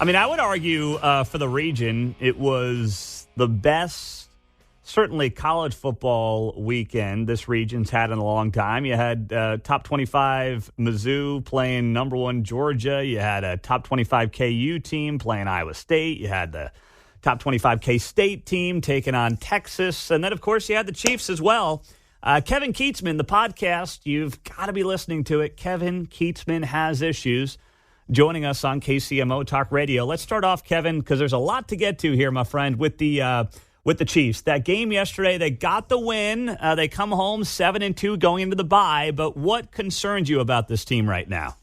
I mean, I would argue for the region, it was the best, certainly college football weekend this region's had in a long time. You had top 25 Mizzou playing number one Georgia. You had a top 25 KU team playing Iowa State. You had the top 25 K-State team taking on Texas. And then, of course, you had the Chiefs as well. Kevin Kietzman, the podcast, you've got to be listening to it. Kevin Kietzman Has Issues, joining us on KCMO Talk Radio. Let's start off, Kevin, because there's a lot to get to here, my friend, with the Chiefs. That game yesterday, they got the win. They come home 7-2 going into the bye. But what concerns you about this team right now?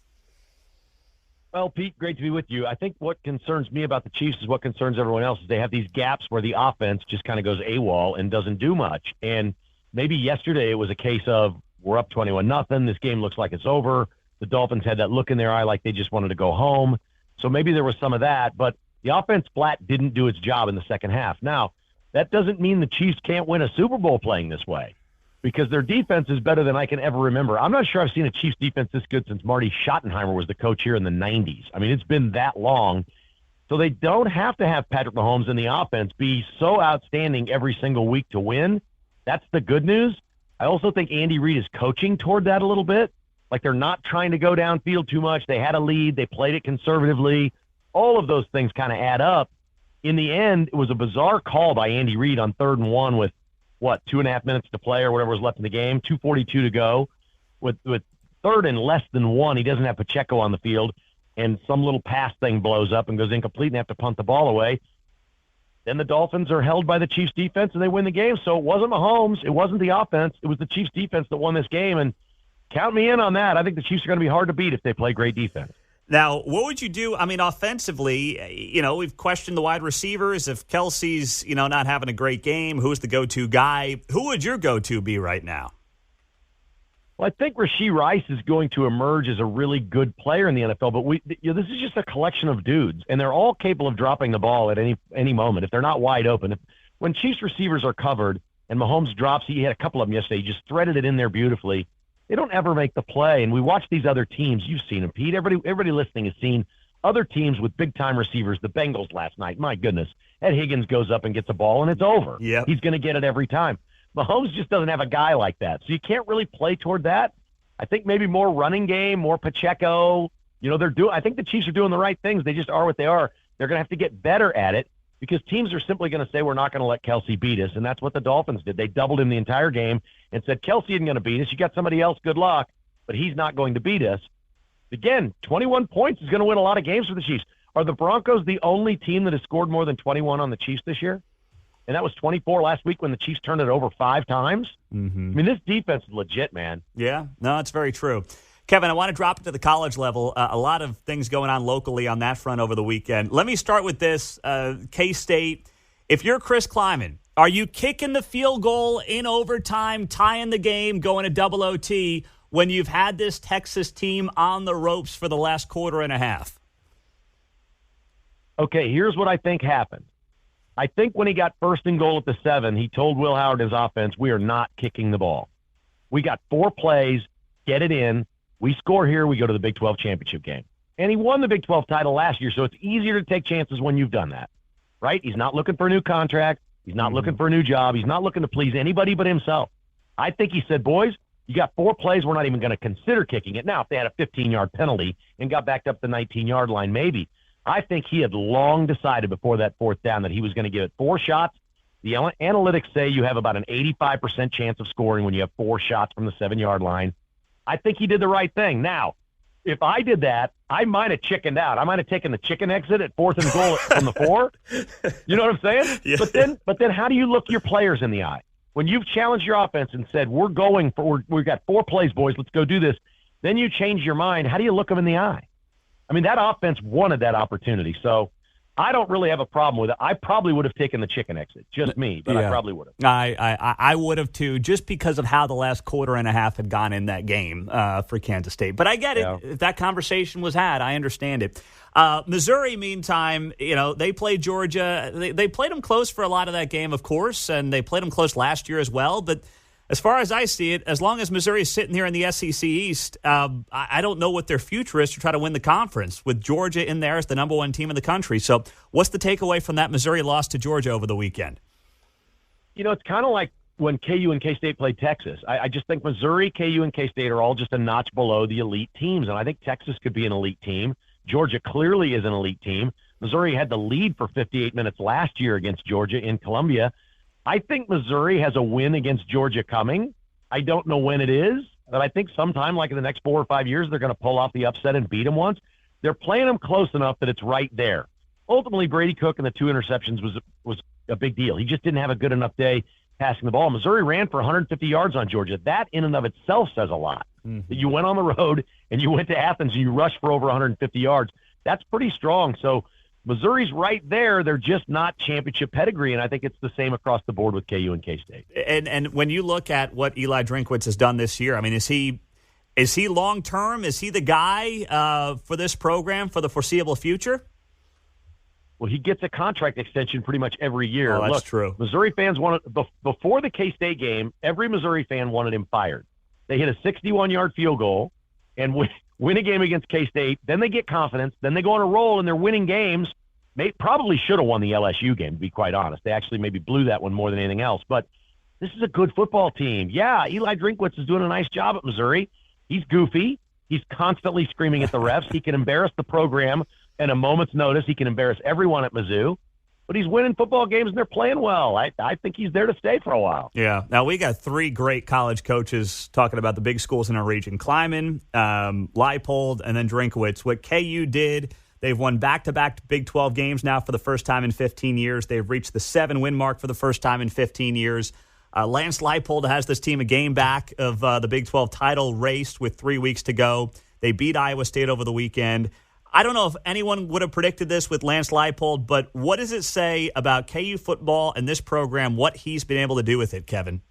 Well, Pete, great to be with you. I think what concerns me about the Chiefs is what concerns everyone else is they have these gaps where the offense just kind of goes AWOL and doesn't do much. And maybe yesterday it was a case of we're up 21-0. This game looks like it's over. The Dolphins had that look in their eye like they just wanted to go home. So maybe there was some of that, but the offense flat didn't do its job in the second half. Now, that doesn't mean the Chiefs can't win a Super Bowl playing this way because their defense is better than I can ever remember. I'm not sure I've seen a Chiefs defense this good since Marty Schottenheimer was the coach here in the 90s. I mean, it's been that long. So they don't have to have Patrick Mahomes in the offense be so outstanding every single week to win. That's the good news. I also think Andy Reid is coaching toward that a little bit. Like they're not trying to go downfield too much. They had a lead. They played it conservatively. All of those things kind of add up. In the end, it was a bizarre call by Andy Reid on 3rd and 1 with, 2.5 minutes to play or whatever was left in the game, 2:42 to go. With 3rd and less than 1, he doesn't have Pacheco on the field, and some little pass thing blows up and goes incomplete and have to punt the ball away. Then the Dolphins are held by the Chiefs defense, and they win the game. So it wasn't Mahomes. It wasn't the offense. It was the Chiefs defense that won this game, and count me in on that. I think the Chiefs are going to be hard to beat if they play great defense. Now, what would you do? I mean, offensively, we've questioned the wide receivers. If Kelsey's, not having a great game, who's the go-to guy? Who would your go-to be right now? Well, I think Rashee Rice is going to emerge as a really good player in the NFL, but this is just a collection of dudes, and they're all capable of dropping the ball at any moment if they're not wide open. When Chiefs receivers are covered and Mahomes drops, he had a couple of them yesterday, he just threaded it in there beautifully. They don't ever make the play, and we watch these other teams. You've seen them, Pete. Everybody listening has seen other teams with big-time receivers. The Bengals last night, my goodness. Ed Higgins goes up and gets a ball, and it's over. Yep. He's going to get it every time. Mahomes just doesn't have a guy like that, so you can't really play toward that. I think maybe more running game, more Pacheco. I think the Chiefs are doing the right things. They just are what they are. They're going to have to get better at it because teams are simply going to say we're not going to let Kelsey beat us, and that's what the Dolphins did. They doubled him the entire game and said, Kelsey isn't going to beat us. You got somebody else, good luck, but he's not going to beat us. Again, 21 points is going to win a lot of games for the Chiefs. Are the Broncos the only team that has scored more than 21 on the Chiefs this year? And that was 24 last week when the Chiefs turned it over 5 times. Mm-hmm. I mean, this defense is legit, man. Yeah, no, it's very true. Kevin, I want to drop it to the college level. A lot of things going on locally on that front over the weekend. Let me start with this. K-State, if you're Chris Kleiman, are you kicking the field goal in overtime, tying the game, going to double OT when you've had this Texas team on the ropes for the last quarter and a half? Okay, here's what I think happened. I think when he got 1st and goal at the 7, he told Will Howard and his offense, we are not kicking the ball. We got 4 plays, get it in. We score here, we go to the Big 12 championship game. And he won the Big 12 title last year, so it's easier to take chances when you've done that, right? He's not looking for a new contract. He's not looking for a new job. He's not looking to please anybody but himself. I think he said, boys, you got 4 plays. We're not even going to consider kicking it. Now, if they had a 15-yard penalty and got backed up the 19-yard line, maybe. I think he had long decided before that 4th down that he was going to give it 4 shots. The analytics say you have about an 85% chance of scoring when you have 4 shots from the 7-yard line. I think he did the right thing. Now, if I did that, I might have chickened out. I might have taken the chicken exit at 4th and goal from the 4. You know what I'm saying? Yeah. But then how do you look your players in the eye? When you've challenged your offense and said, we've got 4 plays, boys, let's go do this. Then you change your mind. How do you look them in the eye? I mean, that offense wanted that opportunity. So I don't really have a problem with it. I probably would have taken the chicken exit. Just me, but yeah. I probably would have. I would have, too, just because of how the last quarter and a half had gone in that game for Kansas State. But I get it. Yeah. If that conversation was had, I understand it. Missouri, meantime, they played Georgia. They played them close for a lot of that game, of course, and they played them close last year as well. But As far as I see it, as long as Missouri is sitting here in the SEC East, I don't know what their future is to try to win the conference with Georgia in there as the number one team in the country. So what's the takeaway from that Missouri loss to Georgia over the weekend? It's kind of like when KU and K-State played Texas. I just think Missouri, KU, and K-State are all just a notch below the elite teams, and I think Texas could be an elite team. Georgia clearly is an elite team. Missouri had the lead for 58 minutes last year against Georgia in Columbia. I think Missouri has a win against Georgia coming. I don't know when it is, but I think sometime like in the next 4 or 5 years, they're going to pull off the upset and beat them once. They're playing them close enough that it's right there. Ultimately, Brady Cook and the 2 interceptions was a big deal. He just didn't have a good enough day passing the ball. Missouri ran for 150 yards on Georgia. That in and of itself says a lot. Mm-hmm. You went on the road and you went to Athens and you rushed for over 150 yards. That's pretty strong. So Missouri's right there. They're just not championship pedigree, and I think it's the same across the board with KU and K-State. And when you look at what Eli Drinkwitz has done this year, I mean, is he long-term? Is he the guy for this program for the foreseeable future? Well, he gets a contract extension pretty much every year. Oh, that's true. Missouri fans wanted before the K-State game, every Missouri fan wanted him fired. They hit a 61-yard field goal and win a game against K-State. Then they get confidence. Then they go on a roll, and they're winning games. They probably should have won the LSU game, to be quite honest. They actually maybe blew that one more than anything else. But this is a good football team. Yeah, Eli Drinkwitz is doing a nice job at Missouri. He's goofy. He's constantly screaming at the refs. He can embarrass the program at a moment's notice. He can embarrass everyone at Mizzou. But he's winning football games, and they're playing well. I think he's there to stay for a while. Yeah. Now, we got 3 great college coaches talking about the big schools in our region. Kleiman, Leipold, and then Drinkwitz. What KU did, they've won back-to-back Big 12 games now for the first time in 15 years. They've reached the 7-win mark for the first time in 15 years. Lance Leipold has this team a game back of the Big 12 title race with 3 weeks to go. They beat Iowa State over the weekend. I don't know if anyone would have predicted this with Lance Leipold, but what does it say about KU football and this program, what he's been able to do with it, Kevin?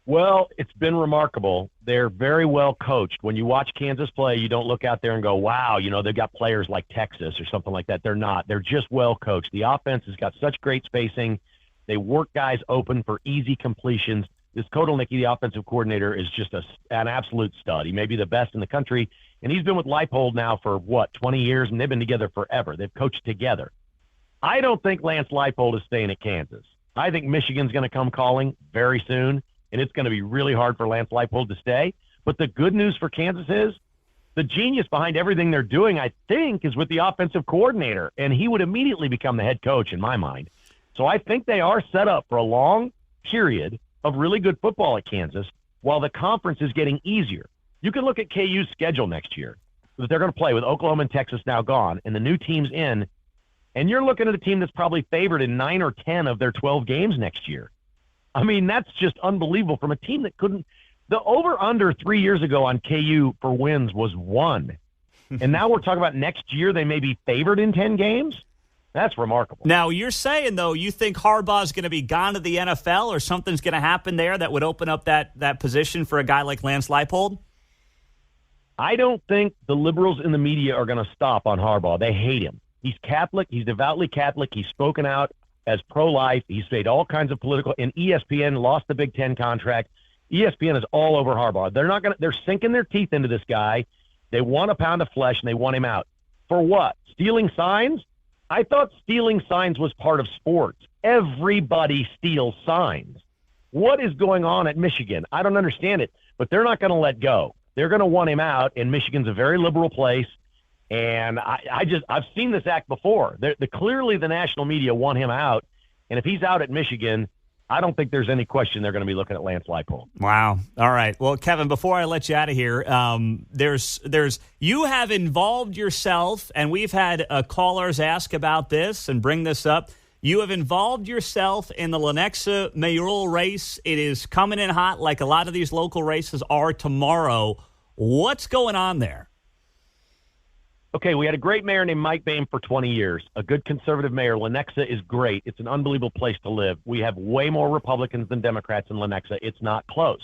Well, it's been remarkable. They're very well coached. When you watch Kansas play, you don't look out there and go, wow, they've got players like Texas or something like that. They're not. They're just well coached. The offense has got such great spacing. They work guys open for easy completions. This Kotelnicki, the offensive coordinator, is just an absolute stud. He may be the best in the country, and he's been with Leipold now for, 20 years, and they've been together forever. They've coached together. I don't think Lance Leipold is staying at Kansas. I think Michigan's going to come calling very soon, and it's going to be really hard for Lance Leipold to stay. But the good news for Kansas is the genius behind everything they're doing, I think, is with the offensive coordinator, and he would immediately become the head coach in my mind. So I think they are set up for a long period of really good football at Kansas while the conference is getting easier. You can look at KU's schedule next year that they're going to play with Oklahoma and Texas now gone and the new teams in, and you're looking at a team that's probably favored in 9 or 10 of their 12 games next year. I mean, that's just unbelievable from a team that couldn't – the over-under 3 years ago on KU for wins was 1. And now we're talking about next year they may be favored in 10 games? That's remarkable. Now, you're saying, though, you think Harbaugh's going to be gone to the NFL or something's going to happen there that would open up that position for a guy like Lance Leipold? I don't think the liberals in the media are going to stop on Harbaugh. They hate him. He's Catholic. He's devoutly Catholic. He's spoken out as pro-life. He's made all kinds of political – and ESPN lost the Big Ten contract. ESPN is all over Harbaugh. They're sinking their teeth into this guy. They want a pound of flesh, and they want him out. For what? Stealing signs? I thought stealing signs was part of sports. Everybody steals signs. What is going on at Michigan? I don't understand it, but they're not going to let go. They're going to want him out, and Michigan's a very liberal place. And I've seen this act before. Clearly the national media want him out, and if he's out at Michigan, I don't think there's any question they're going to be looking at Lance Leipold. Wow. All right. Well, Kevin, before I let you out of here, you have involved yourself, and we've had callers ask about this and bring this up. You have involved yourself in the Lenexa mayoral race. It is coming in hot like a lot of these local races are tomorrow. What's going on there? Okay, we had a great mayor named Mike Boehm for 20 years, a good conservative mayor. Lenexa is great. It's an unbelievable place to live. We have way more Republicans than Democrats in Lenexa. It's not close.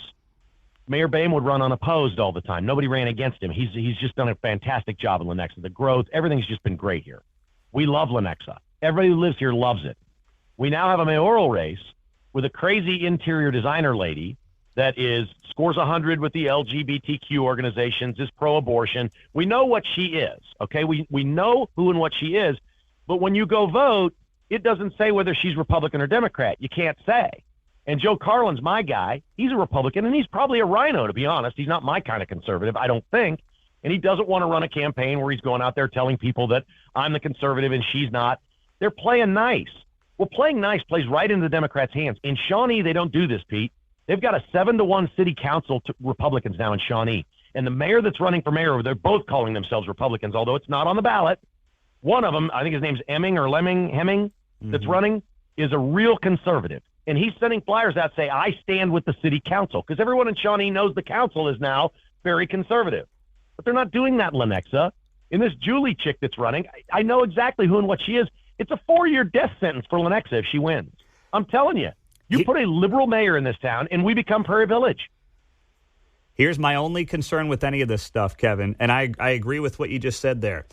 Mayor Boehm would run unopposed all the time. Nobody ran against him. He's just done a fantastic job in Lenexa. The growth, everything's just been great here. We love Lenexa. Everybody who lives here loves it. We now have a mayoral race with a crazy interior designer lady that scores 100 with the LGBTQ organizations, is pro-abortion. We know what she is, okay? We know who and what she is, but when you go vote, it doesn't say whether she's Republican or Democrat. You can't say. And Joe Carlin's my guy. He's a Republican, and he's probably a rhino, to be honest. He's not my kind of conservative, I don't think. And he doesn't want to run a campaign where he's going out there telling people that I'm the conservative and she's not. They're playing nice. Well, playing nice plays right into the Democrats' hands. In Shawnee, they don't do this, Pete. They've got a 7-1 city council to Republicans now in Shawnee. And the mayor that's running for mayor, they're both calling themselves Republicans, although it's not on the ballot. One of them, I think his name's Hemming, that's running, is a real conservative. And he's sending flyers out say, I stand with the city council, because everyone in Shawnee knows the council is now very conservative. But they're not doing that in Lenexa. And this Julie chick that's running, I know exactly who and what she is. It's a 4-year death sentence for Lenexa if she wins. I'm telling you. You put a liberal mayor in this town, and we become Prairie Village. Here's my only concern with any of this stuff, Kevin, and I agree with what you just said there.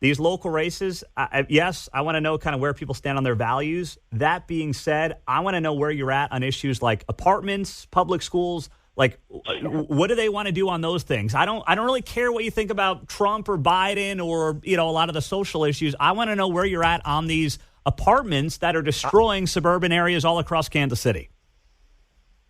These local races, yes, I want to know kind of where people stand on their values. That being said, I want to know where you're at on issues like apartments, public schools. Like, what do they want to do on those things? I don't really care what you think about Trump or Biden or, a lot of the social issues. I want to know where you're at on these apartments that are destroying suburban areas all across Kansas City.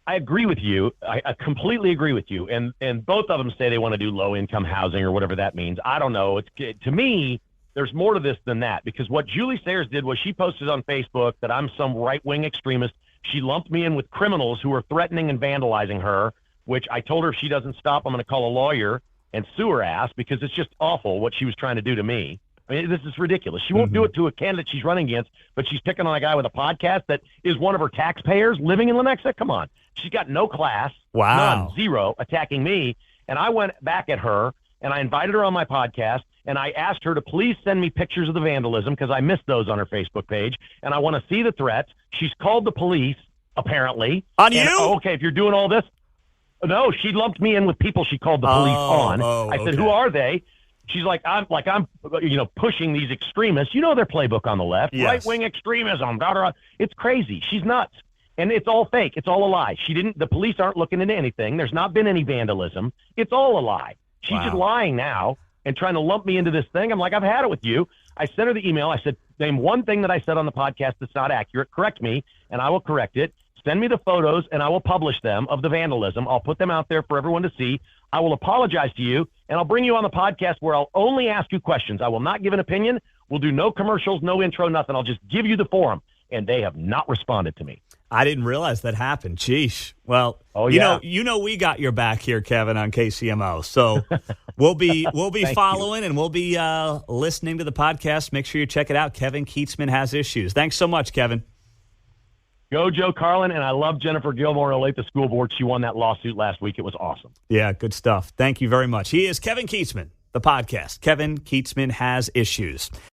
I agree with you. I completely agree with you. And both of them say they want to do low-income housing or whatever that means. I don't know. To me, there's more to this than that, because what Julie Sayers did was she posted on Facebook that I'm some right-wing extremist. She lumped me in with criminals who are threatening and vandalizing her, which I told her if she doesn't stop, I'm going to call a lawyer and sue her ass, because it's just awful what she was trying to do to me. I mean, this is ridiculous. She won't do it to a candidate she's running against, but she's picking on a guy with a podcast that is one of her taxpayers living in Lenexa. Come on. She's got no class. Wow. None, zero, attacking me. And I went back at her, and I invited her on my podcast, and I asked her to please send me pictures of the vandalism, because I missed those on her Facebook page, and I want to see the threats. She's called the police, apparently. On and, you? Okay, if you're doing all this. No, she lumped me in with people she called the police on. I said, who are they? She's like, I'm pushing these extremists. You know their playbook on the left, yes. Right-wing extremism. Blah, blah, blah. It's crazy. She's nuts. And it's all fake. It's all a lie. The police aren't looking into anything. There's not been any vandalism. It's all a lie. She's just lying now and trying to lump me into this thing. I'm like, I've had it with you. I sent her the email. I said, name one thing that I said on the podcast that's not accurate. Correct me, and I will correct it. Send me the photos, and I will publish them of the vandalism. I'll put them out there for everyone to see. I will apologize to you, and I'll bring you on the podcast where I'll only ask you questions. I will not give an opinion. We'll do no commercials, no intro, nothing. I'll just give you the forum, and they have not responded to me. I didn't realize that happened. Sheesh. Well, you know, we got your back here, Kevin, on KCMO. So we'll be following and we'll be listening to the podcast. Make sure you check it out. Kevin Kietzman Has Issues. Thanks so much, Kevin. Go Joe Carlin, and I love Jennifer Gilmore at the school board. She won that lawsuit last week. It was awesome. Yeah, good stuff. Thank you very much. He is Kevin Kietzman, the podcast. Kevin Kietzman Has Issues.